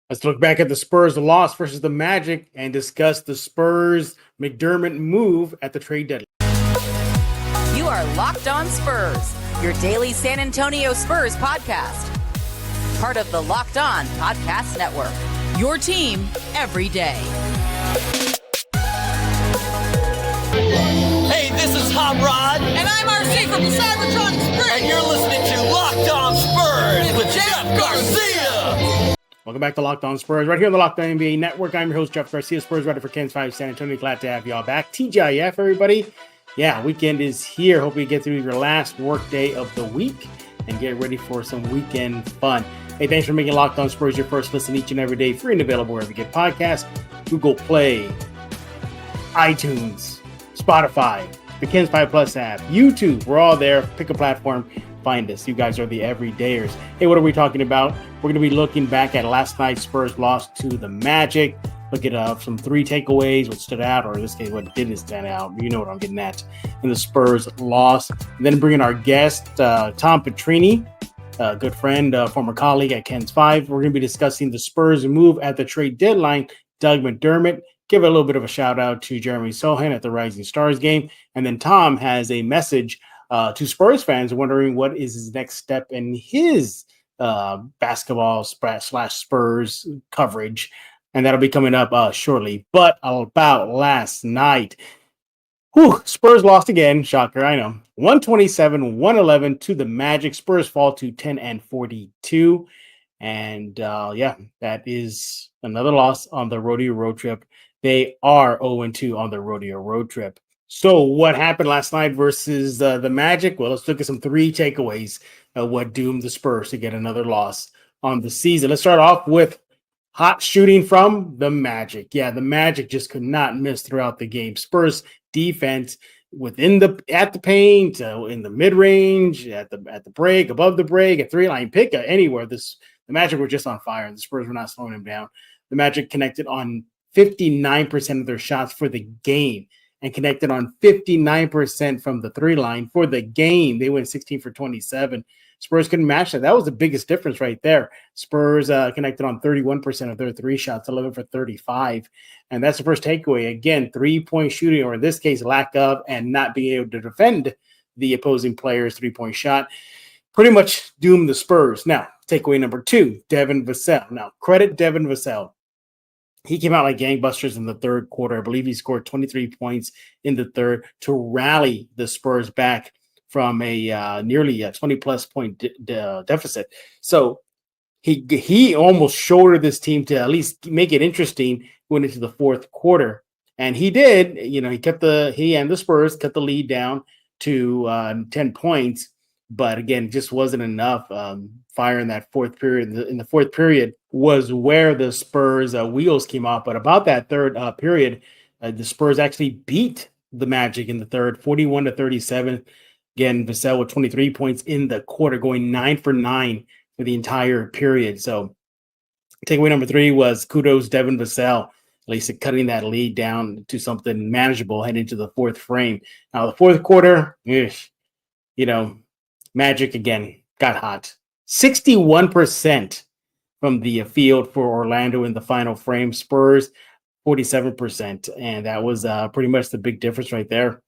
Let's look back at the Spurs loss versus the Magic and discuss the Spurs McDermott move at the trade deadline. You are Locked On Spurs, your daily San Antonio Spurs podcast. Part of the Locked On Podcast Network, your team every day. Hey, this is Hot Rod. And I'm RC from the Cybertronic Spurs. And you're listening to Locked On Spurs with Jeff Garcia. Welcome back to Locked On Spurs, right here on the Locked On NBA Network. I'm your host, Jeff Garcia, Spurs writer for Ken's 5 San Antonio. Glad to have y'all back. TGIF, everybody. Yeah, weekend is here. Hope you get through your last work day of the week and get ready for some weekend fun. Hey, thanks for making Locked On Spurs your first listen each and every day. Free and available wherever you get podcasts. Google Play, iTunes, Spotify, the Ken's 5 Plus app, YouTube. We're all there. Pick a platform. Find us. You guys are the everydayers. Hey, what are we talking about? We're going to be looking back at last night's Spurs loss to the Magic. Look at some three takeaways, what stood out, or in this case, what didn't stand out. You know what I'm getting at in the Spurs loss. And then bringing our guest, Tom Petrini, a good friend, former colleague at Ken's 5. We're going to be discussing the Spurs move at the trade deadline. Doug McDermott. Give a little bit of a shout out to Jeremy Sochan at the Rising Stars game. And then Tom has a message to Spurs fans wondering what is his next step in his basketball / Spurs coverage. And that'll be coming up shortly. But about last night, Spurs lost again. Shocker, I know. 127-111 to the Magic. Spurs fall to 10-42. And that is another loss on the rodeo road trip. They are 0-2 on the rodeo road trip. So what happened last night versus the Magic? Well, let's look at some three takeaways of what doomed the Spurs to get another loss on the season. Let's start off with hot shooting from the Magic. Yeah, the Magic just could not miss throughout the game. Spurs defense at the paint, in the mid-range, at the break, above the break, at three-line, pick anywhere. The Magic were just on fire, and the Spurs were not slowing them down. The Magic connected on 59% of their shots for the game and connected on 59% from the three line for the game. They went 16 for 27. Spurs couldn't match that. That was the biggest difference right there. Spurs connected on 31% of their three shots, 11 for 35. And that's the first takeaway. Again, three-point shooting, or in this case, lack of, and not being able to defend the opposing player's three-point shot, pretty much doomed the Spurs. Now, takeaway number two, Devin Vassell. Now, credit Devin Vassell. He came out like gangbusters in the third quarter. I believe he scored 23 points in the third to rally the Spurs back from a nearly 20-plus point deficit. So he almost shouldered this team to at least make it interesting going into the fourth quarter. And he did. He and the Spurs cut the lead down to 10 points. But again, it just wasn't enough. Fire in that fourth period. In the fourth period was where the Spurs wheels came off. But about that third period, the Spurs actually beat the Magic in the third, 41-37. Again, Vassell with 23 points in the quarter, going 9 for 9 for the entire period. So takeaway number three was kudos Devin Vassell, at least cutting that lead down to something manageable heading into the fourth frame. Now, the fourth quarter, Magic again got hot. 61% from the field for Orlando in the final frame. Spurs 47%, and that was pretty much the big difference right there.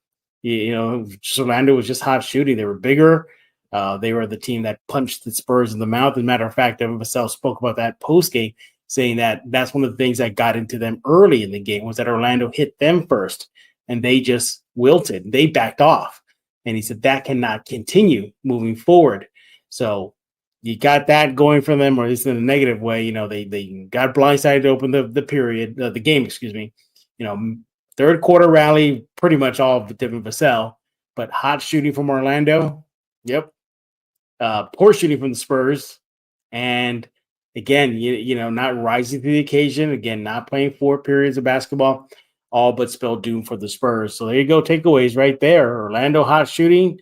Orlando was just hot shooting. They were bigger. They were the team that punched the Spurs in the mouth. As a matter of fact, Devin Vassell spoke about that post game, saying that that's one of the things that got into them early in the game was that Orlando hit them first, and they just wilted. They backed off. And he said that cannot continue moving forward. So you got that going for them, or at least in a negative way. They got blindsided to open the game. Third quarter rally, pretty much all of Devin Vassell, but hot shooting from Orlando. Yep. Poor shooting from the Spurs. And again, not rising to the occasion. Again, not playing 4 periods of basketball. All but spelled doom for the Spurs. So there you go, takeaways right there. Orlando hot shooting,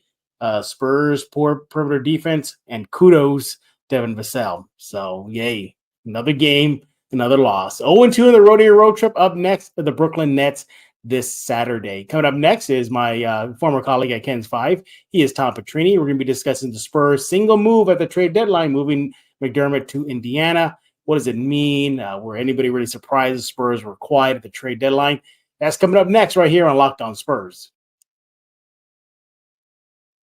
Spurs poor perimeter defense, and kudos Devin Vassell. So yay, another game, another loss. 0-2 in the rodeo road trip. Up next, the Brooklyn Nets this Saturday. Coming up next is my former colleague at Ken's 5. He is Tom Patrini. We're going to be discussing the Spurs single move at the trade deadline, moving McDermott to Indiana. What does it mean? Were anybody really surprised the Spurs were quiet at the trade deadline? That's coming up next right here on Locked On Spurs.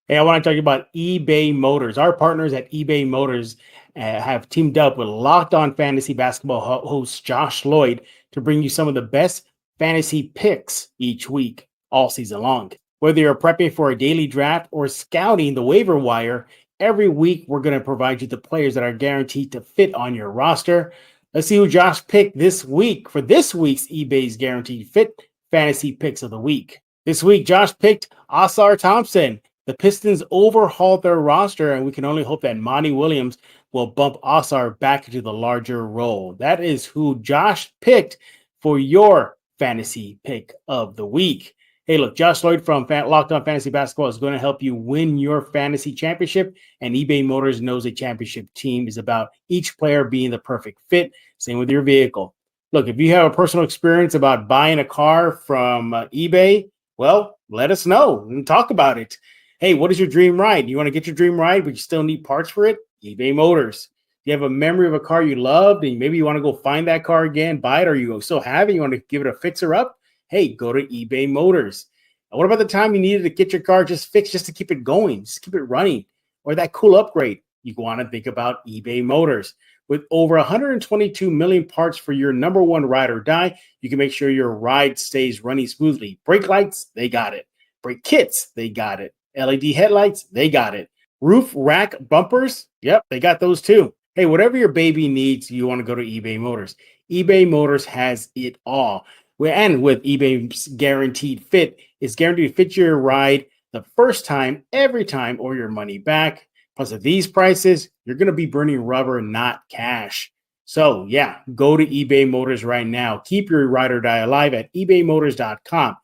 Hey, I want to talk about eBay Motors. Our partners at eBay Motors have teamed up with Locked On Fantasy Basketball host Josh Lloyd to bring you some of the best fantasy picks each week, all season long. Whether you're prepping for a daily draft or scouting the waiver wire, every week we're going to provide you the players that are guaranteed to fit on your roster. Let's see who Josh picked this week for this week's eBay's Guaranteed Fit Fantasy Picks of the Week. This week, Josh picked Ausar Thompson. The Pistons overhauled their roster, and we can only hope that Monty Williams will bump Ausar back into the larger role. That is who Josh picked for your fantasy pick of the week. Hey, look, Josh Lloyd from Locked On Fantasy Basketball is going to help you win your fantasy championship, and eBay Motors knows a championship team is about each player being the perfect fit. Same with your vehicle. Look, if you have a personal experience about buying a car from eBay, well, let us know and talk about it. Hey, what is your dream ride? You want to get your dream ride, but you still need parts for it? eBay Motors. You have a memory of a car you loved, and maybe you want to go find that car again, buy it, or you still have it, you want to give it a fixer up? Hey, go to eBay Motors. And what about the time you needed to get your car just fixed just to keep it going, just keep it running, or that cool upgrade? You want to think about eBay Motors. With over 122 million parts for your number one ride or die, you can make sure your ride stays running smoothly. Brake lights, they got it. Brake kits, they got it. LED headlights, they got it. Roof rack bumpers, yep, they got those too. Hey, whatever your baby needs, you want to go to eBay Motors. eBay Motors has it all. And with eBay's Guaranteed Fit, it's guaranteed to fit your ride the first time, every time, or your money back. Plus, at these prices, you're going to be burning rubber, not cash. So, yeah, go to eBay Motors right now. Keep your ride or die alive at ebaymotors.com.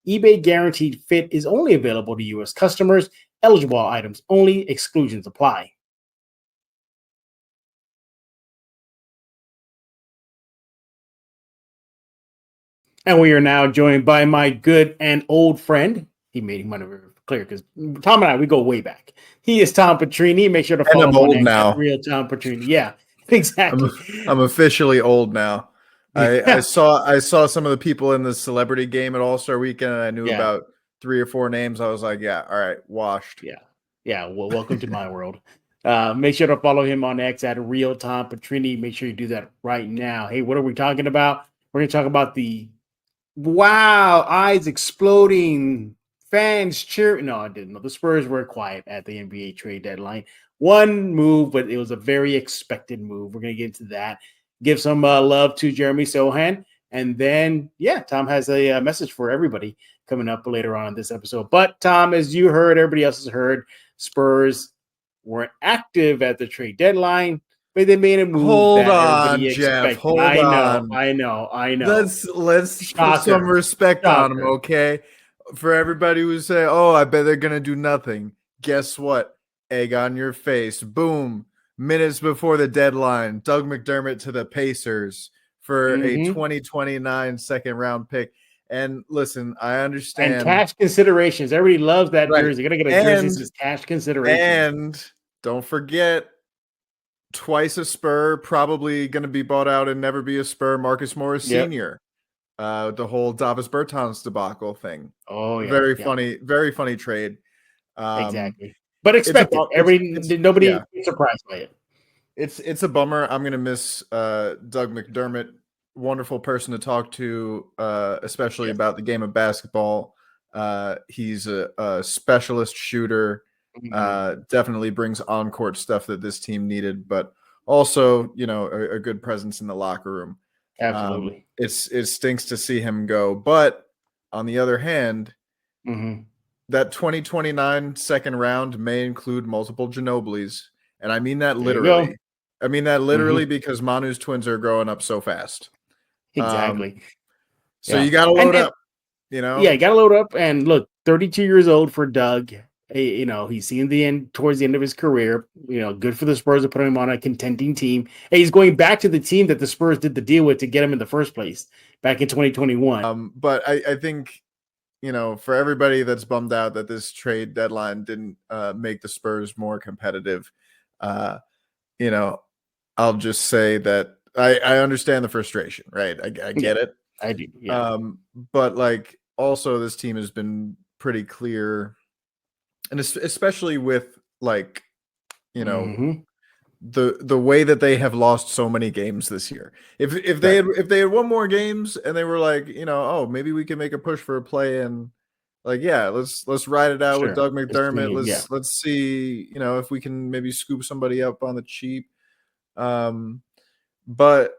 eBay Guaranteed Fit is only available to U.S. customers. Eligible items only. Exclusions apply. And we are now joined by my good and old friend. He made him clear because Tom and I, we go way back. He is Tom Patrini. Make sure to follow him on now. Real Tom Patrini. Yeah, exactly. I'm officially old now. Yeah. I saw some of the people in the celebrity game at All-Star Weekend, and I knew about 3 or 4 names. I was like, yeah, all right, washed. Yeah. Well, welcome to my world. Make sure to follow him on X at Real Tom Patrini. Make sure you do that right now. Hey, what are we talking about? We're going to talk about the eyes exploding, fans cheering. No, I didn't know. The Spurs were quiet at the NBA trade deadline. One move, but it was a very expected move. We're going to get into that. Give some love to Jeremy Sochan. And then, Tom has a message for everybody coming up later on in this episode. But, Tom, as you heard, everybody else has heard, Spurs weren't active at the trade deadline. But they made a move. Hold on, Jeff. Hold on. I know. Let's put some respect on him, okay? For everybody who say, "Oh, I bet they're gonna do nothing." Guess what? Egg on your face. Boom. Minutes before the deadline, Doug McDermott to the Pacers for a 2029 second round pick. And listen, I understand. And cash considerations. Everybody loves that jersey. You're gonna get a jersey as cash consideration. And don't forget, twice a Spur, probably going to be bought out and never be a Spur, Marcus Morris Sr. The whole Davis Bertans debacle thing. Oh, yeah. Very funny trade. Exactly. But expected. Nobody is surprised by it. It's a bummer. I'm going to miss Doug McDermott. Wonderful person to talk to, especially about the game of basketball. He's a specialist shooter. Definitely brings on-court stuff that this team needed, but also, a good presence in the locker room. Absolutely. It stinks to see him go, but on the other hand, that 2029 second round may include multiple Ginobilis, and I mean that literally. I mean that literally because Manu's twins are growing up so fast. Exactly. So you got to load up. You got to load up. And look, 32 years old for Doug. He's seen the end towards the end of his career. Good for the Spurs to put him on a contending team. And he's going back to the team that the Spurs did the deal with to get him in the first place back in 2021. But I think, for everybody that's bummed out that this trade deadline didn't make the Spurs more competitive, I'll just say that I understand the frustration, right? I get it. I do. Yeah. But like also this team has been pretty clear, and especially with like, you know, Mhm. the way that they have lost so many games this year. If they had won more games and they were like, you know, oh, maybe we can make a push for a play, and like, yeah, let's ride it out with Sure. Doug McDermott. Yeah. Let's see, you know, if we can maybe scoop somebody up on the cheap. But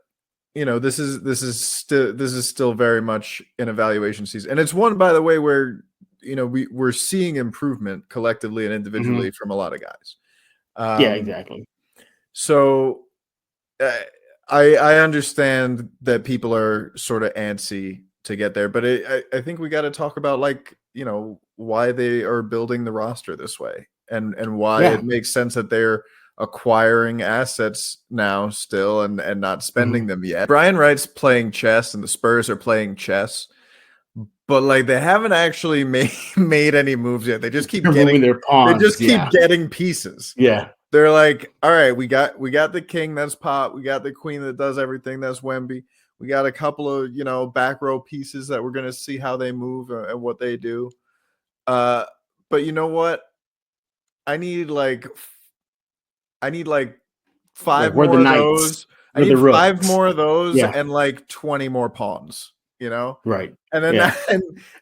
you know, this is still very much an evaluation season, and it's one, by the way, where you know we're seeing improvement collectively and individually from a lot of guys. Yeah, exactly. So I understand that people are sort of antsy to get there, but I think we got to talk about, like, you know, why they are building the roster this way, and why it makes sense that they're acquiring assets now still and not spending them yet. Brian Wright's playing chess and the Spurs are playing chess, but like they haven't actually made any moves yet. They just keep getting their pawns. They just keep getting pieces. Yeah. They're like, all right, we got the king, that's Pop. We got the queen that does everything, that's Wemby. We got a couple of, you know, back row pieces that we're gonna see how they move and what they do. But you know what? I need like 5 more of those. I need 5 more of those and like 20 more pawns, you know? Right. And then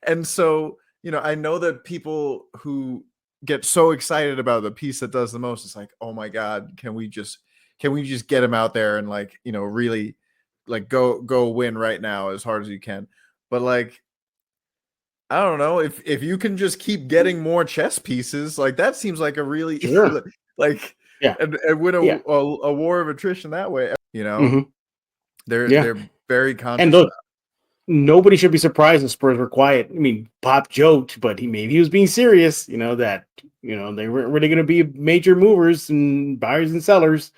and so, you know, I know that people who get so excited about the piece that does the most, it's like, oh my God, can we just get him out there and, like, you know, really like go win right now as hard as you can. But like, I don't know, if you can just keep getting more chess pieces, like that seems like a really like and win a war of attrition that way, you know. They're very conscious. And look, nobody should be surprised the Spurs were quiet. I mean, Pop joked, but he was being serious, you know, that, you know, they weren't really going to be major movers and buyers and sellers.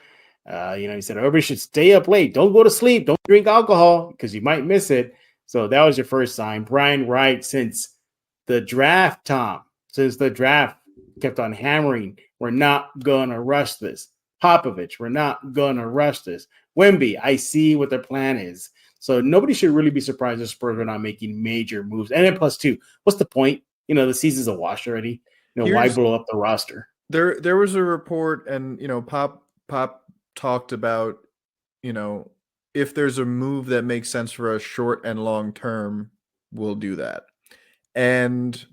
You know, he said everybody should stay up late. Don't go to sleep. Don't drink alcohol because you might miss it. So that was your first sign. Brian Wright, since the draft, kept on hammering, we're not going to rush this. Popovich, we're not going to rush this. Wemby, I see what their plan is. So nobody should really be surprised the Spurs are not making major moves. And then plus 2, what's the point? You know, the season's a wash already. You know, why blow up the roster? There was a report, and, you know, Pop talked about, you know, if there's a move that makes sense for us short and long term, we'll do that. And,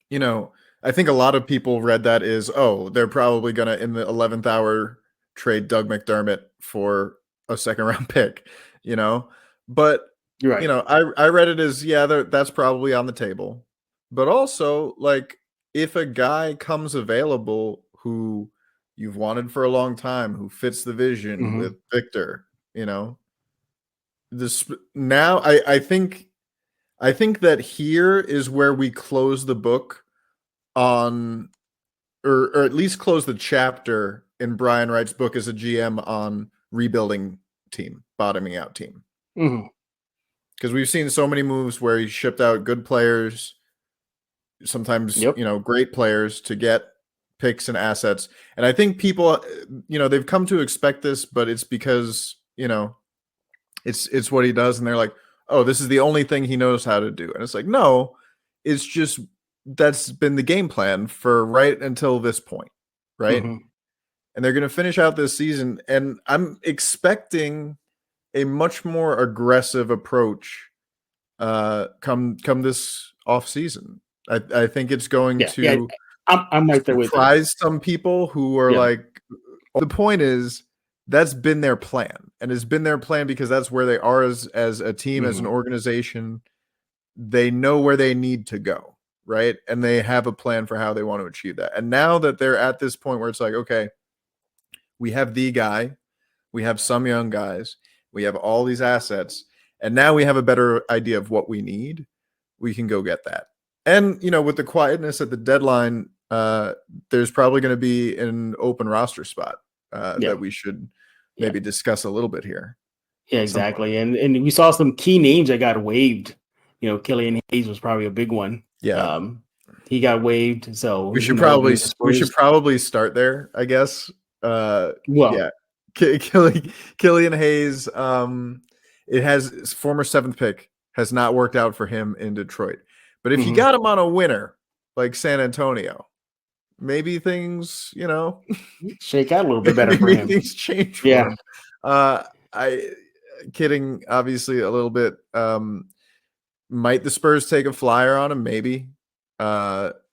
you know, I think a lot of people read that as, oh, they're probably going to, in the 11th hour, trade Doug McDermott for a second round pick, you know. But, you know, I read it as, that's probably on the table. But also, like, if a guy comes available who you've wanted for a long time, who fits the vision with Victor, you know, this now I think that here is where we close the book on, or at least close the chapter in Brian Wright's book as a GM on rebuilding team, bottoming out team. Because we've seen so many moves where he shipped out good players, sometimes, you know, great players to get picks and assets. And I think people, you know, they've come to expect this, but it's because, you know, it's what he does. And they're like, oh, this is the only thing he knows how to do. And it's like, no, it's just, that's been the game plan for right until this point. Right. And they're going to finish out this season. And I'm expecting a much more aggressive approach come this off season. I think it's going to I'm right there with surprise some people who are like, the point is that's been their plan, and it's been their plan because that's where they are as a team, as an organization. They know where they need to go, right? And they have a plan for how they want to achieve that. And now that they're at this point where it's like, okay, we have the guy, we have some young guys, we have all these assets, and now we have a better idea of what we need. We can go get that. And, you know, with the quietness at the deadline, there's probably going to be an open roster spot that we should maybe discuss a little bit here. Yeah, exactly. And we saw some key names that got waived. You know, Killian Hayes was probably a big one. Yeah. He got waived. So we should probably start there, I guess. Yeah. Killian Hayes. It has former 7th pick has not worked out for him in Detroit. But if you got him on a winner like San Antonio, maybe things, shake out a little bit better for him. Things change for him. Kidding, obviously a little bit. Might the Spurs take a flyer on him? Maybe.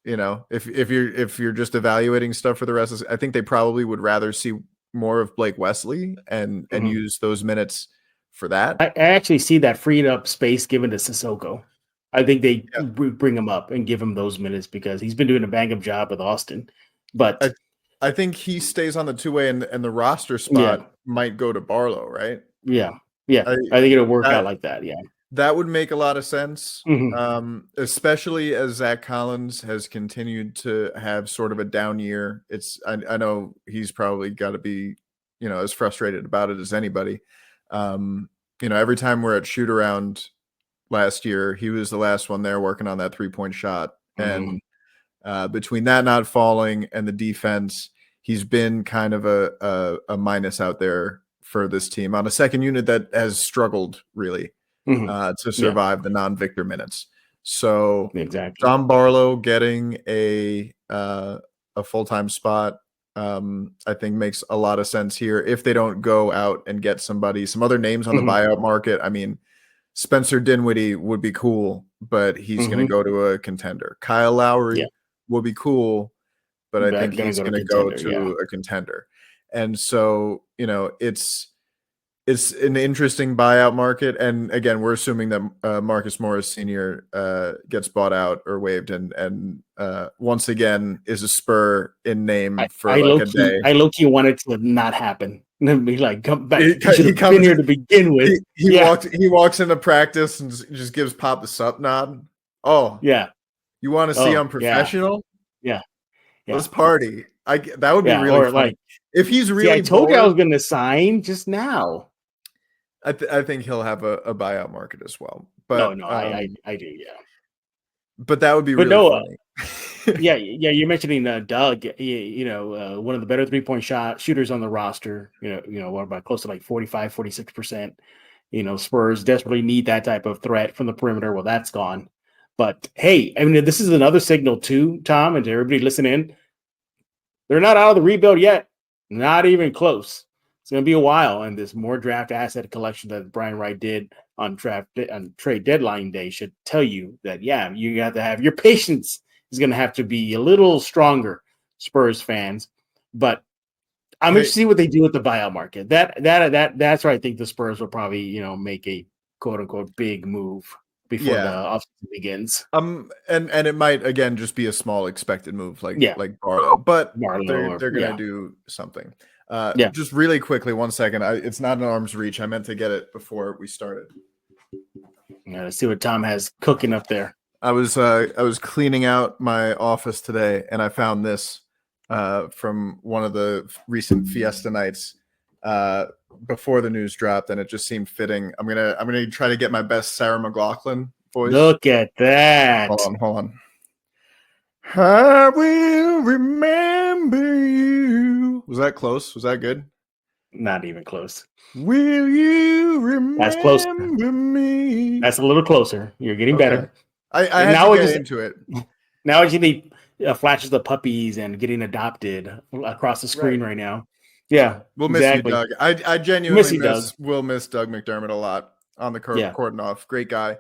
If you're just evaluating stuff for the rest of I think they probably would rather see more of Blake Wesley and use those minutes for that. I actually see that freed up space given to Sissoko. I think they bring him up and give him those minutes because he's been doing a bang-up job with Austin. But I think he stays on the 2-way and the roster spot might go to Barlow, right? Yeah. I think it'll work out like that. Yeah. That would make a lot of sense, especially as Zach Collins has continued to have sort of a down year. I know he's probably got to be, as frustrated about it as anybody. Every time we're at shoot around last year, he was the last one there working on that 3-point shot. And between that not falling and the defense, he's been kind of a minus out there for this team on a second unit that has struggled really. To survive the non-Victor minutes. So John Barlow getting a full-time spot, I think makes a lot of sense here. If they don't go out and get some other names on the buyout market, I mean, Spencer Dinwiddie would be cool, but he's going to go to a contender. Kyle Lowry will be cool, but I think he's going to go to a contender. And so, it's an interesting buyout market. And again, we're assuming that Marcus Morris Sr. Gets bought out or waived and once again is a Spur in name for a day. I low-key wanted to not happen. And be like, come back. He should have been here to begin with. He walks into practice and just gives Pop the sup nod. Oh, yeah. You want to see unprofessional? Yeah. Let's party. That would be really fun. If he's really I told you I was going to sign just now. I think he'll have a buyout market as well. But I do, yeah. But that would be really funny. You're mentioning Doug. One of the better 3-point shooters on the roster. What about close to like 45, 46%. Spurs desperately need that type of threat from the perimeter. Well, that's gone. But hey, I mean, this is another signal too, Tom, and to everybody listening. They're not out of the rebuild yet. Not even close. It's going to be a while, and this more draft asset collection that Brian Wright did on trade deadline day should tell you that, you have to have your patience is going to have to be a little stronger, Spurs fans. But I'm interested to see what they do with the buyout market. That's where I think the Spurs will probably, make a quote unquote big move before the offseason begins. And it might again just be a small expected move like Barlow, but they're going to do something. Just really quickly, 1 second. It's not an arm's reach. I meant to get it before we started. Let's see what Tom has cooking up there. I was cleaning out my office today, and I found this from one of the recent Fiesta nights before the news dropped, and it just seemed fitting. I'm gonna try to get my best Sarah McLachlan voice. Look at that. Hold on. I will remember you. Was that close? Was that good? Not even close. Will you remember me? That's a little closer. You're getting better. I had now to get into it. Now it's the flashes of puppies and getting adopted across the screen right now. Yeah, we'll miss you, Doug. I genuinely will miss Doug McDermott a lot on the court and off. Great guy.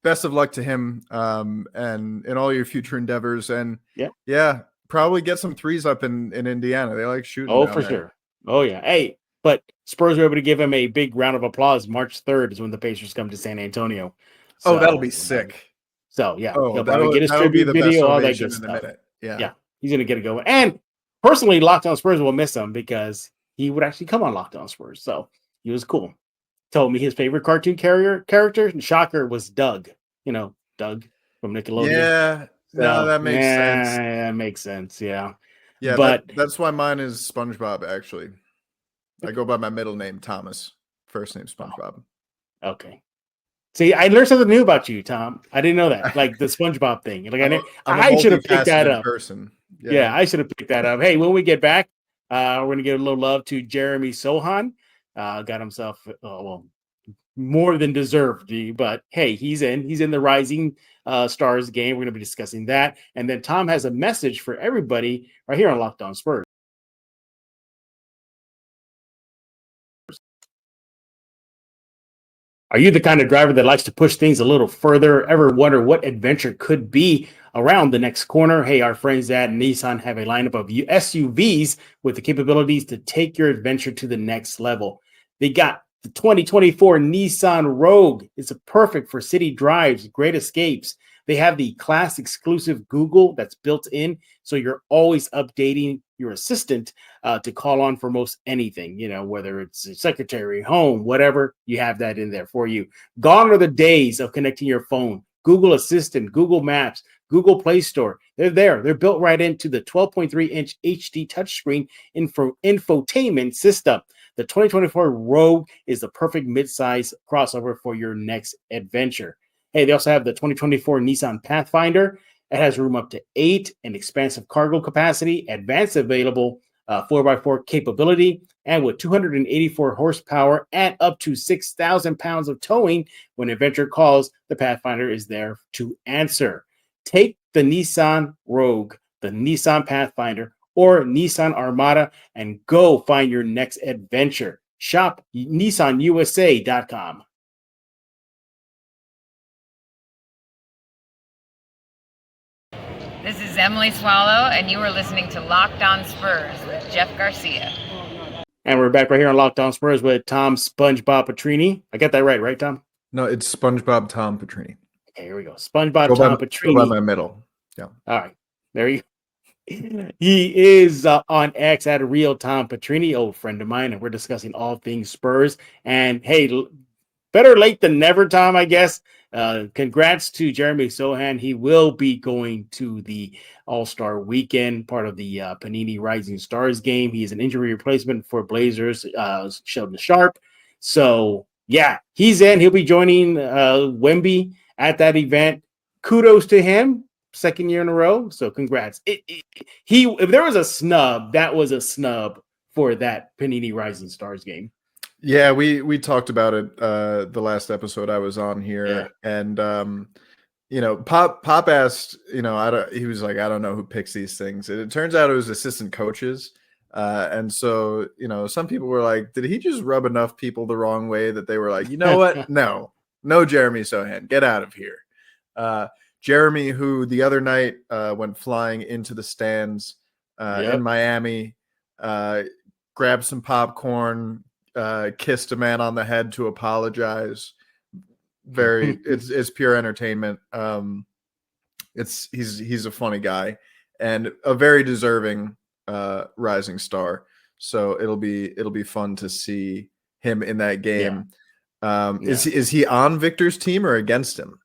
Best of luck to him and in all your future endeavors. And probably get some threes up in Indiana. They like shooting. Oh, for sure. Oh, yeah. Hey, but Spurs were able to give him a big round of applause. March 3rd is when the Pacers come to San Antonio. So, that'll be sick. So, he'll probably get his tribute video, all that good stuff. Yeah, he's going to get it going. And personally, Locked On Spurs will miss him because he would actually come on Locked On Spurs. So he was cool. Told me his favorite cartoon character, and shocker, was Doug. Doug from Nickelodeon. Yeah, no, that makes sense. That makes sense, yeah. Yeah, but that's why mine is SpongeBob, actually. I go by my middle name, Thomas. First name, SpongeBob. Okay. See, I learned something new about you, Tom. I didn't know that, like the SpongeBob thing. Like I should have picked that up. Person. Yeah, I should have picked that up. Hey, when we get back, We're going to give a little love to Jeremy Sochan. Got himself, more than deserved, but hey, he's in the Rising Stars game. We're going to be discussing that. And then Tom has a message for everybody right here on Locked On Spurs. Are you the kind of driver that likes to push things a little further? Ever wonder what adventure could be around the next corner? Hey, our friends at Nissan have a lineup of SUVs with the capabilities to take your adventure to the next level. They got the 2024 Nissan Rogue. It's perfect for city drives, great escapes. They have the class exclusive Google that's built in, so you're always updating your assistant to call on for most anything, whether it's a secretary, home, whatever, you have that in there for you. Gone are the days of connecting your phone. Google Assistant, Google Maps, Google Play Store. They're there. They're built right into the 12.3-inch HD touchscreen infotainment system. The 2024 Rogue is the perfect midsize crossover for your next adventure. Hey, they also have the 2024 Nissan Pathfinder. It has room up to 8 and expansive cargo capacity, advanced available 4x4 capability, and with 284 horsepower and up to 6,000 pounds of towing. When adventure calls, the Pathfinder is there to answer. Take the Nissan Rogue, the Nissan Pathfinder, or Nissan Armada and go find your next adventure. Shop NissanUSA.com. This is Emily Swallow, and you are listening to Locked On Spurs with Jeff Garcia. And we're back right here on Locked On Spurs with Tom SpongeBob Patrini. I got that right, Tom? No, it's SpongeBob Tom Patrini. Okay, here we go. SpongeBob Tom Patrini. Go by my middle. Yeah. All right. There you go. He is on X at Real Tom Patrini, old friend of mine, and we're discussing all things Spurs. And hey, better late than never, Tom, I guess. Congrats to Jeremy Sochan. He will be going to the All-Star Weekend, part of the Panini Rising Stars game. He is an injury replacement for Blazers, Sheldon Sharp. So, yeah, he's in. He'll be joining Wemby at that event. Kudos to him. Second year in a row. So, congrats. If there was a snub, that was a snub for that Panini Rising Stars game. Yeah, we talked about it the last episode I was on here, and Pop asked, he was like, I don't know who picks these things. And it turns out it was assistant coaches, and so some people were like, did he just rub enough people the wrong way that they were like, you know what, no, Jeremy Sochan, get out of here. Jeremy, who the other night went flying into the stands in Miami, grabbed some popcorn. Kissed a man on the head to apologize. It's pure entertainment. He's a funny guy and a very deserving rising star. So it'll be fun to see him in that game. Is he on Victor's team or against him?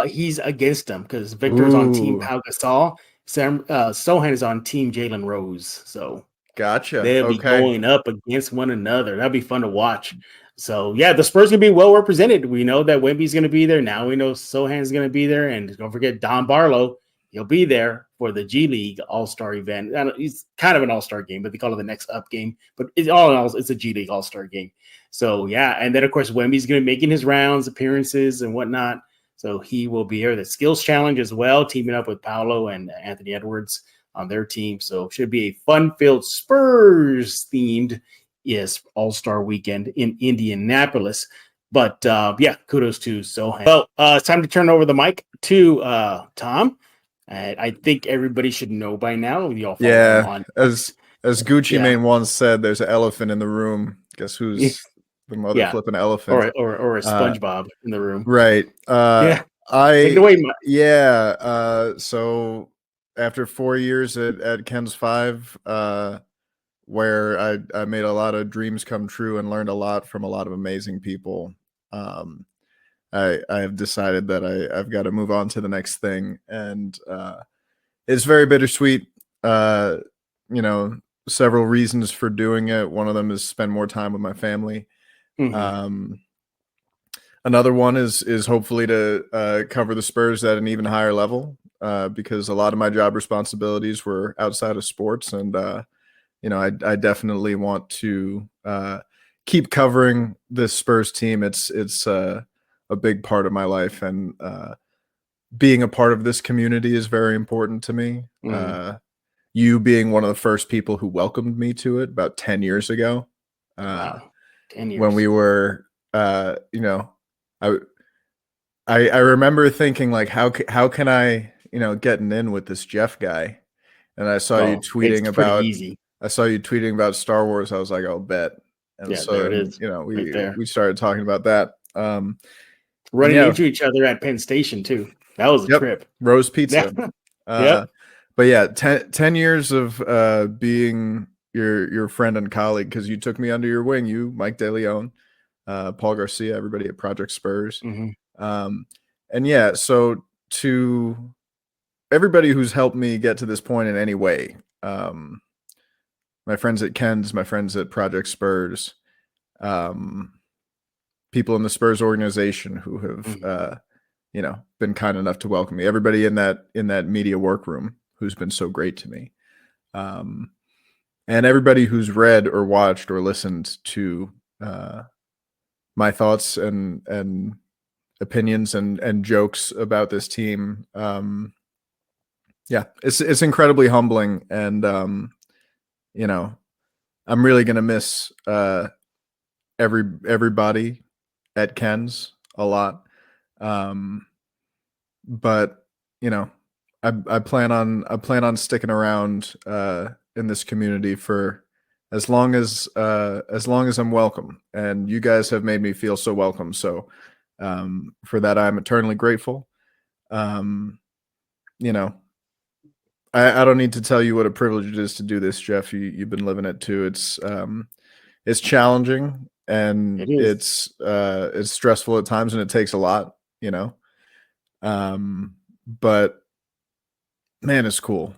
He's against him because Victor's on Team Pau Gasol. Sochan is on Team Jalen Rose. So. Gotcha. They'll be going up against one another. That'll be fun to watch. So, yeah, the Spurs going to be well represented. We know that Wemby's going to be there. Now we know Sochan's going to be there. And don't forget Don Barlow. He'll be there for the G League All-Star event. It's kind of an All-Star game, but they call it the Next Up game. But all in all, it's a G League All-Star game. So, yeah. And then, of course, Wemby's going to be making his rounds, appearances, and whatnot. So he will be here. The Skills Challenge as well, teaming up with Paolo and Anthony Edwards on their team. So it should be a fun-filled Spurs-themed All-Star weekend in Indianapolis. But, kudos to Sochan. Well, it's time to turn over the mic to Tom. I think everybody should know by now. As Gucci Mane once said, there's an elephant in the room. Guess who's the mother flipping elephant? Or a SpongeBob in the room. Right. Take it away, Mike. So after 4 years at Ken's 5, where I made a lot of dreams come true and learned a lot from a lot of amazing people, I have decided that I've got to move on to the next thing. And it's very bittersweet. Several reasons for doing it. One of them is spend more time with my family. Mm-hmm. Another one is hopefully to cover the Spurs at an even higher level. Because a lot of my job responsibilities were outside of sports, and I definitely want to keep covering this Spurs team. It's a big part of my life, and being a part of this community is very important to me. You being one of the first people who welcomed me to it about 10 years ago. Wow. 10 years. When we were, I remember thinking like, how can I, getting in with this Jeff guy? And I saw you tweeting about Star Wars. I was like, I'll bet. And so there it is. We started talking about that. Running into each other at Penn Station too. That was a trip. Rose Pizza. But yeah, 10 years of being your friend and colleague, because you took me under your wing. You, Mike DeLeon, Paul Garcia, everybody at Project Spurs. And yeah, so to everybody who's helped me get to this point in any way, my friends at Ken's, my friends at Project Spurs, people in the Spurs organization who have been kind enough to welcome me, everybody in that media workroom who's been so great to me, and everybody who's read or watched or listened to my thoughts and opinions and jokes about this team. It's incredibly humbling, and I'm really gonna miss everybody at Ken's a lot. But I plan on sticking around in this community for as long as I'm welcome, and you guys have made me feel so welcome. So for that, I'm eternally grateful. I don't need to tell you what a privilege it is to do this, Jeff. You've been living it too. It's challenging, and it's stressful at times, and it takes a lot, but man, it's cool.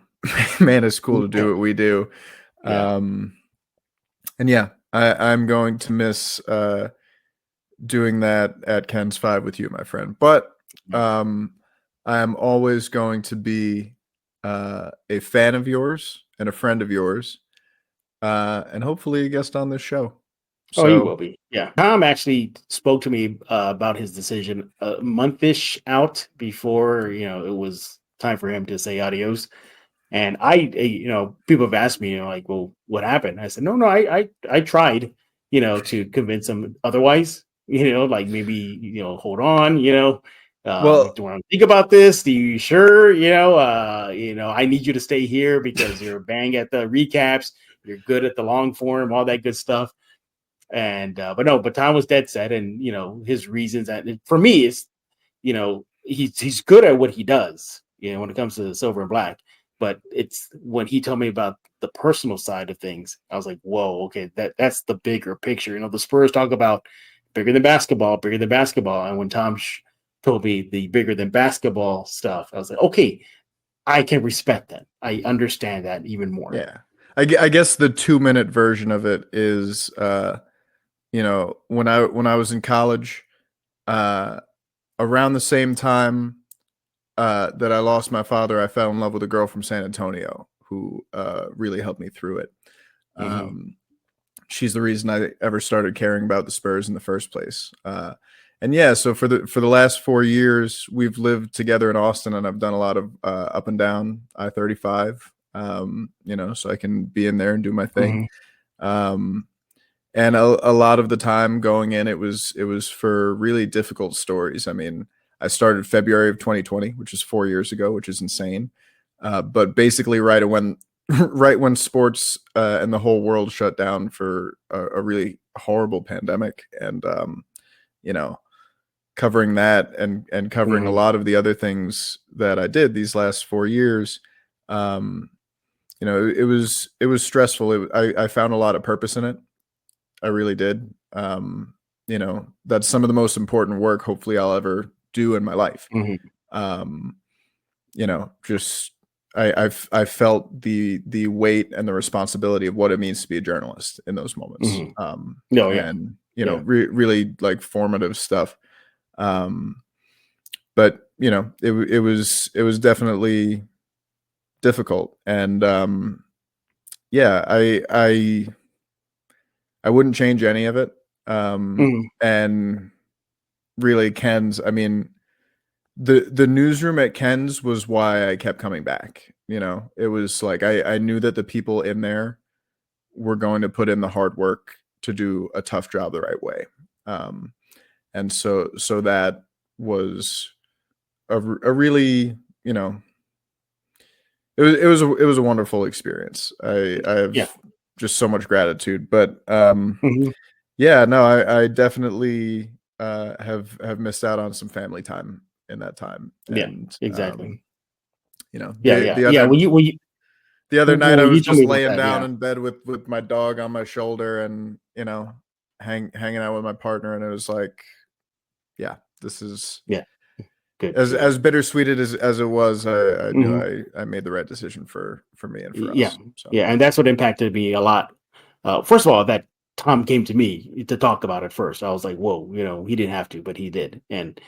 Man, it's cool to do what we do. And yeah, I'm going to miss doing that at Ken's 5 with you, my friend. But I'm always going to be a fan of yours and a friend of yours, and hopefully a guest on this show. So, he will be. Yeah. Tom actually spoke to me about his decision a month-ish out before, it was time for him to say adios. And people have asked me, like, well, what happened? I said, no, I tried, to convince him otherwise, like maybe, hold on, do you want to think about this? Do you sure? I need you to stay here because you're bang at the recaps. You're good at the long form, all that good stuff. And but Tom was dead set, and his reasons that for me is, he's good at what he does, when it comes to the silver and black. But it's when he told me about the personal side of things, I was like, whoa, okay, that's the bigger picture. The Spurs talk about bigger than basketball. And when Tom told me the bigger than basketball stuff, I was like, okay, I can respect that. I understand that even more. Yeah. I guess the 2-minute version of it is, when I was in college, around the same time that I lost my father, I fell in love with a girl from San Antonio who really helped me through it. She's the reason I ever started caring about the Spurs in the first place. And yeah, so for the last 4 years, we've lived together in Austin, and I've done a lot of up and down I-35, so I can be in there and do my thing. And a lot of the time going in, it was for really difficult stories. I mean, I started February of 2020, which is 4 years ago, which is insane. But basically right when sports and the whole world shut down for a really horrible pandemic, and covering that and covering a lot of the other things that I did these last 4 years, it was stressful. I found a lot of purpose in it. I really did. That's some of the most important work hopefully I'll ever do in my life. I felt the weight and the responsibility of what it means to be a journalist in those moments. Really like formative stuff. But it was definitely difficult. And yeah, I wouldn't change any of it. And really, Ken's, I mean, the newsroom at Ken's was why I kept coming back. You know, it was like I knew that the people in there were going to put in the hard work to do a tough job the right way. And so that was a really, you know, it was a wonderful experience. I have just so much gratitude, but yeah, no, I definitely have missed out on some family time in that time. And, exactly. You know, the other night I was just laying down that, in bed with my dog on my shoulder and, you know, hanging out with my partner, and it was like, yeah, this is good. As bittersweet as it was, I knew I made the right decision for me and for us. So. Yeah, and that's what impacted me a lot. First of all, that Tom came to me to talk about it first. I was like, whoa, you know, he didn't have to, but he did. And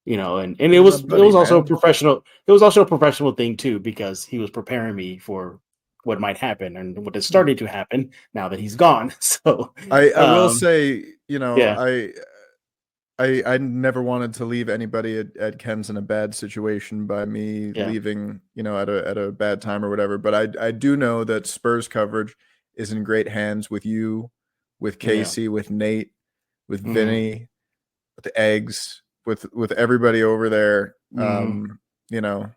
you know, and it was also professional. It was also a professional thing too, because he was preparing me for what might happen and what is starting to happen now that he's gone. So I will say, you know, I never wanted to leave anybody at Ken's in a bad situation by me leaving, you know, at a bad time or whatever. But I do know that Spurs coverage is in great hands with you, with Casey, with Nate, with Vinny, with the Eggs, with everybody over there. You know,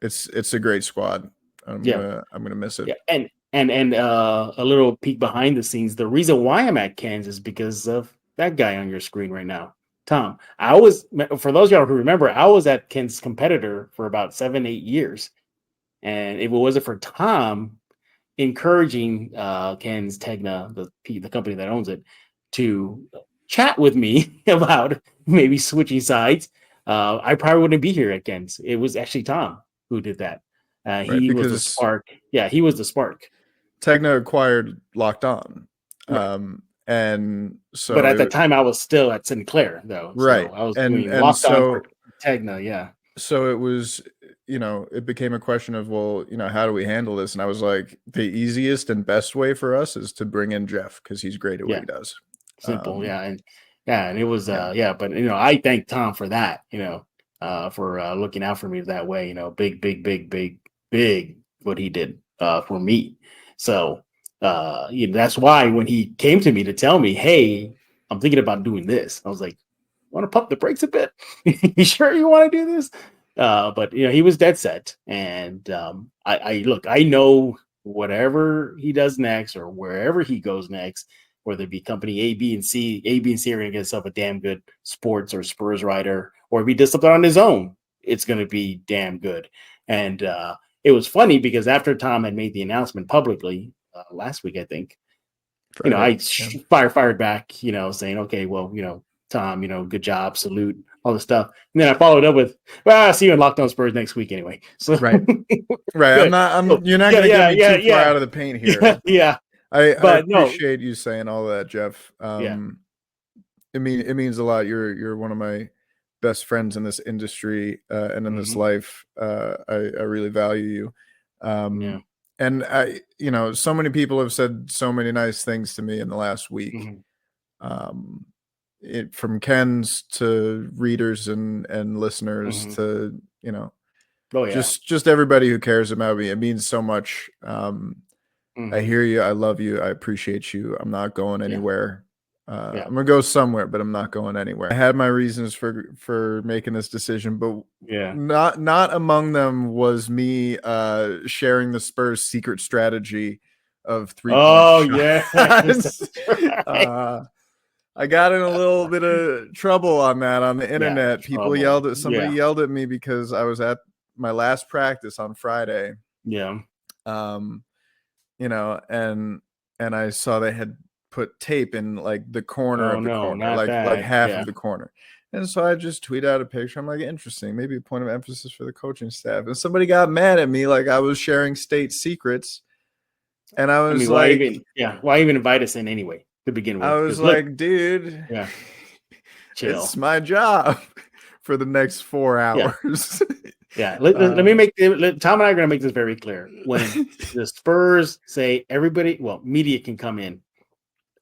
it's a great squad. I'm gonna miss it. Yeah, and a little peek behind the scenes. The reason why I'm at Ken's is because of that guy on your screen right now, Tom. For those of y'all who remember, I was at Ken's competitor for about 7-8 years. And if it wasn't for Tom encouraging Ken's Tegna, the company that owns it, to chat with me about maybe switching sides, I probably wouldn't be here at Ken's. It was actually Tom who did that. He was the spark. Yeah, he was the spark. Tegna acquired Locked On. Right. And so, but at the time I was still at Sinclair, though. Right. So I was doing Locked On for Tegna. Yeah. So it was, you know, it became a question of, well, you know, how do we handle this? And I was like, the easiest and best way for us is to bring in Jeff, because he's great at what he does. Simple. And it was, but, you know, I thank Tom for that, you know, for looking out for me that way, you know, big what he did for me. So, you know, that's why when he came to me to tell me, hey, I'm thinking about doing this, I was like, want to pump the brakes a bit? You sure you want to do this? But you know, he was dead set, and I know whatever he does next or wherever he goes next, whether it be company A, B, and C are going to get himself a damn good sports or Spurs writer, or if he does something on his own, it's going to be damn good. And it was funny because after Tom had made the announcement publicly last week, I think, you know, I fired back, you know, saying, okay, well, you know, Tom, you know, good job, salute, all this stuff. And then I followed up with, well, I'll see you in Locked On Spurs next week anyway. So right. You're not going to get me too far out of the paint here. I appreciate you saying all that, Jeff. It means a lot. You're one of my best friends in this industry and in this life. I really value you. And I, you know, so many people have said so many nice things to me in the last week. From Ken's to readers and listeners to, you know, just everybody who cares about me. It means so much. I hear you. I love you. I appreciate you. I'm not going anywhere. I'm gonna go somewhere, but I'm not going anywhere. I had my reasons for making this decision, but not among them was me sharing the Spurs' secret strategy of 3 shots. I got in a little bit of trouble on that on the internet. People yelled at me because I was at my last practice on Friday. Yeah. You know, and I saw they had put tape in like the corner of the corner, like half of the corner. And so I just tweet out a picture. I'm like, interesting, maybe a point of emphasis for the coaching staff. And somebody got mad at me like I was sharing state secrets. And I was why even invite us in anyway to begin with? I was like, dude, chill. It's my job. for the next 4 hours. Yeah. Let me Tom and I are going to make this very clear. When the Spurs say media can come in.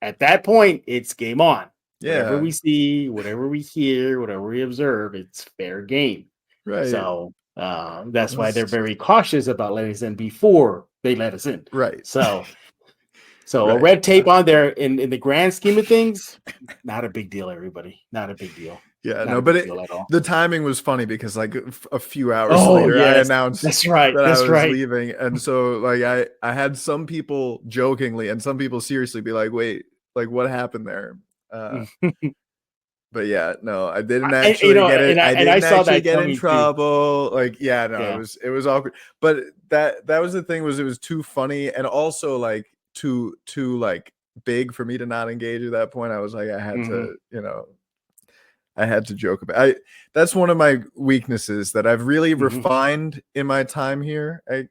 At that point, it's game on. Yeah. Whatever we see, whatever we hear, whatever we observe, it's fair game. Right. So that's why they're very cautious about letting us in before they let us in. Right. So a red tape on there in the grand scheme of things, not a big deal, everybody. Not a big deal. Yeah, not but the timing was funny because like a few hours later, I announced that I was leaving. And so like I had some people jokingly and some people seriously be like, wait, like what happened there? But yeah, no, I didn't actually get it. I didn't actually get in trouble. Too. Like, it was awkward. But that was the thing, was it was too funny and also like too like big for me to not engage at that point. I was like, I had to, I had to joke about. That's one of my weaknesses that I've really refined in my time here at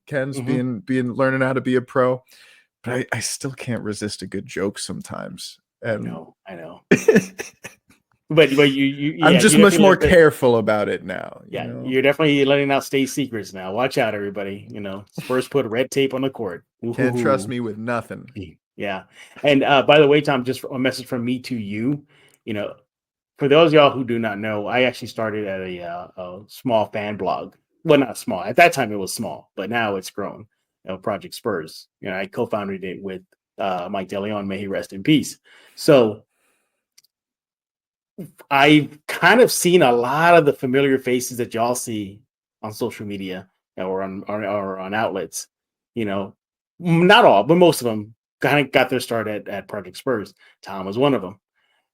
Ken's being learning how to be a pro. But I still can't resist a good joke sometimes. And I know. but I'm just much more careful about it now. You're definitely letting out state secrets now. Watch out, everybody. Spurs put red tape on the court. Can't trust me with nothing. Yeah. And by the way, Tom, just a message from me to you. For those of y'all who do not know, I actually started at a small fan blog. Well, not small. At that time, it was small, but now it's grown. Project Spurs. I co-founded it with Mike DeLeon. May he rest in peace. So I've kind of seen a lot of the familiar faces that y'all see on social media or on outlets. Not all, but most of them kind of got their start at Project Spurs. Tom was one of them.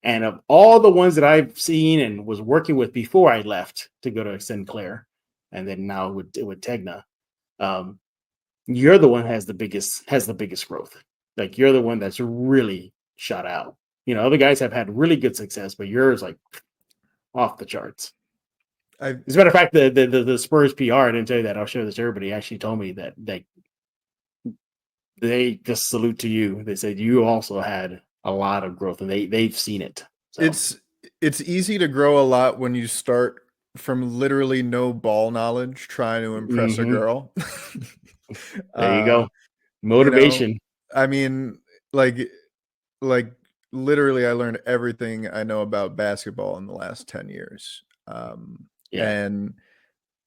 And of all the ones that I've seen and was working with before I left to go to Sinclair, and then now with Tegna, you're the one has the biggest growth. Like you're the one that's really shot out. Other guys have had really good success, but yours like off the charts. As a matter of fact, the Spurs PR, I didn't tell you that. I'll share this to everybody. Actually told me that they just salute to you. They said you also had a lot of growth, and they've seen it. So. It's easy to grow a lot when you start from literally no ball knowledge, trying to impress a girl. There you go, motivation. I mean, like literally, I learned everything I know about basketball in the last 10 years. And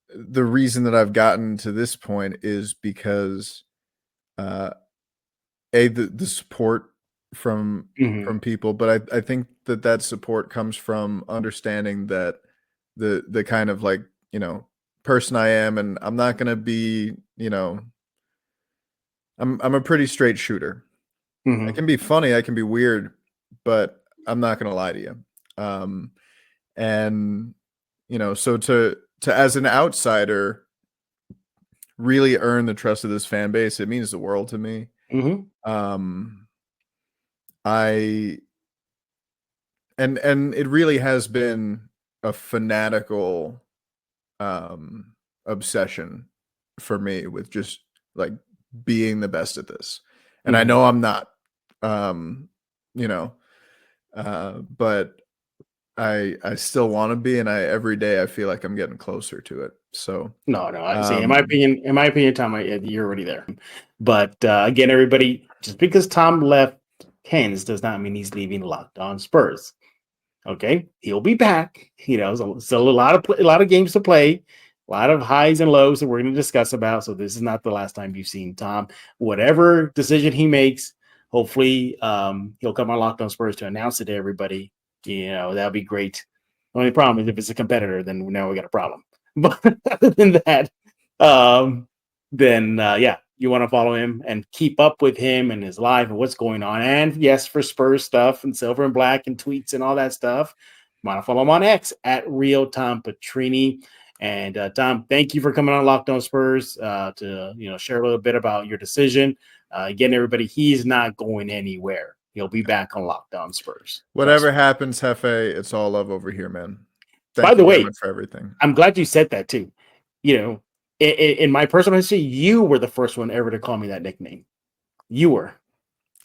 the reason that I've gotten to this point is because the support from people, but I think that support comes from understanding that the kind of like person I am, and I'm not gonna be I'm a pretty straight shooter. I can be funny, I can be weird, but I'm not gonna lie to you. And so to as an outsider really earn the trust of this fan base, it means the world to me. And it really has been a fanatical obsession for me with just like being the best at this. And I know I'm not, but I still want to be, and every day I feel like I'm getting closer to it. So no, I see. In my opinion, Tom, you're already there. But again, everybody, just because Tom left Ken's does not mean he's leaving Locked On Spurs. Okay, he'll be back. Still a lot of games to play, a lot of highs and lows that we're going to discuss about. So this is not the last time you've seen Tom. Whatever decision he makes, hopefully he'll come on Locked On Spurs to announce it to everybody. That'll be great. The only problem is if it's a competitor, then now we got a problem. But other than that, you want to follow him and keep up with him and his life and what's going on. And yes, for Spurs stuff and Silver and Black and tweets and all that stuff, you want to follow him on X at Real Tom Patrini. And Tom, thank you for coming on Locked On Spurs to share a little bit about your decision. Again, everybody, he's not going anywhere. He'll be back on Locked On Spurs. Whatever happens, Hefe, it's all love over here, man. By the way, for everything. I'm glad you said that too. In my personal history, you were the first one ever to call me that nickname. You were.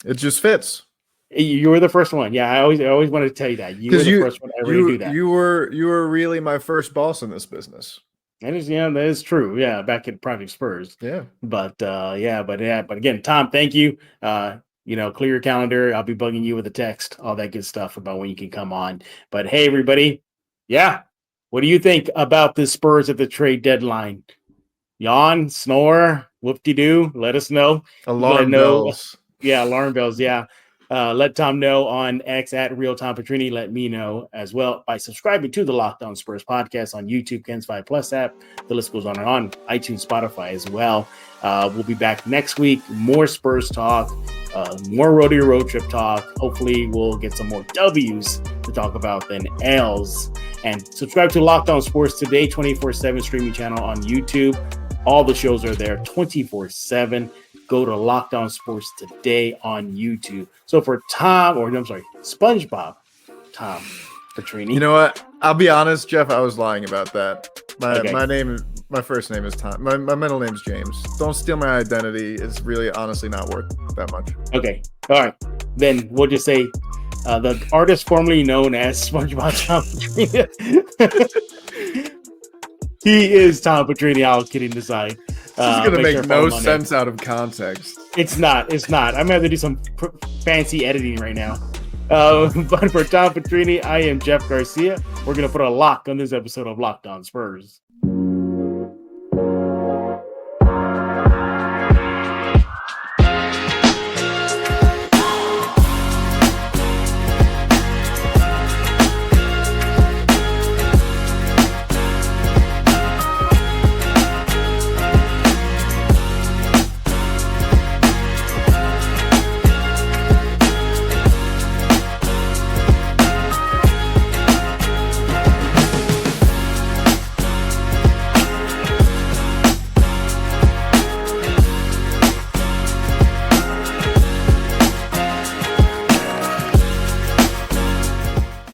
It just fits. You were the first one. Yeah, I always wanted to tell you that. You were the first one ever to do that. You were really my first boss in this business. That is true. Yeah, back at Project Spurs. Yeah. But again, Tom, thank you. Clear your calendar. I'll be bugging you with a text, all that good stuff about when you can come on. But hey, everybody, what do you think about the Spurs at the trade deadline? Yawn, snore, whoop-de-doo. Let us know. Alarm bells. Yeah, alarm bells. Yeah. Let Tom know on X at Real Tom Petrini. Let me know as well by subscribing to the Locked On Spurs podcast on YouTube, Ken's 5 Plus app. The list goes on and on. iTunes, Spotify as well. We'll be back next week. More Spurs talk, more rodeo road trip talk. Hopefully, we'll get some more W's to talk about than L's. And subscribe to Locked On Sports Today 24/7 streaming channel on YouTube. All the shows are there 24/7. Go to Locked On Sports Today on YouTube. So for SpongeBob, Tom Petrini. You know what? I'll be honest, Jeff. I was lying about that. My first name is Tom. My middle name's James. Don't steal my identity. It's really honestly not worth that much. Okay. All right. Then we'll just say the artist formerly known as SpongeBob Tom Petrini. He is Tom Petrini. All kidding aside. This is going to make no sense out of context. It's not. I'm going to have to do some fancy editing right now. But for Tom Petrini, I am Jeff Garcia. We're going to put a lock on this episode of Locked On Spurs.